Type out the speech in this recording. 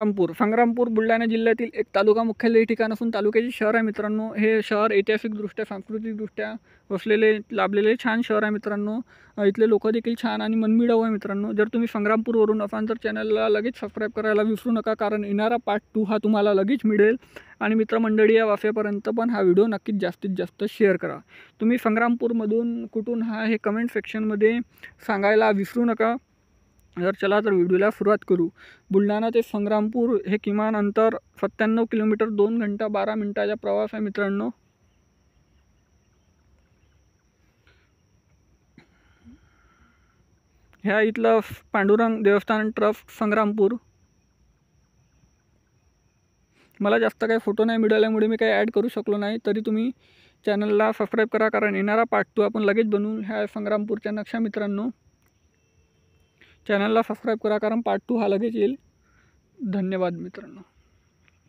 संग्रामपूर बुलढाणा जिल्ह्यातील एक तालुका मुख्यालय ठिकाण असून तालुक्याचे शहर आहे मित्रांनो। हे शहर ऐतिहासिकदृष्ट्या सांस्कृतिकदृष्ट्या वसलेले लाभलेले छान शहर आहे मित्रांनो। इथले लोक देखील छान आणि मनमिळाऊ आहे मित्रांनो। जर तुम्ही संग्रामपूरवरून असाल तर चॅनलला लगेच सबस्क्राईब करायला विसरू नका, कारण येणारा पार्ट 2 हा तुम्हाला लगेच मिळेल। आणि मित्रमंडळी या वाफेपर्यंत पण हा व्हिडिओ नक्कीच जास्तीत जास्त शेअर करा। तुम्ही संग्रामपूरमधून कुठून हा हे कमेंट सेक्शनमध्ये सांगायला विसरू नका। तर चला तर व्हिडिओला सुरुवात करू। बुलढाणा ते संग्रामपूर हे किमान अंतर 97 किलोमीटर, 2 घंटा 12 मिनिटाचा प्रवास आहे मित्रांनो। ह्या इथलं पांडुरंग देवस्थान ट्रस्ट संग्रामपूर। मला जास्त काही फोटो नाही मिळाल्यामुळे मी काही ॲड करू शकलो नाही, तरी तुम्ही चॅनलला सबस्क्राईब करा, कारण येणारा पार्ट 2 आपण लगेच बनवून ह्या संग्रामपूरच्या नक्षा मित्रांनो। चॅनलला सबस्क्राईब करा, कारण पार्ट 2 हा लगेच येईल। धन्यवाद मित्रांनो।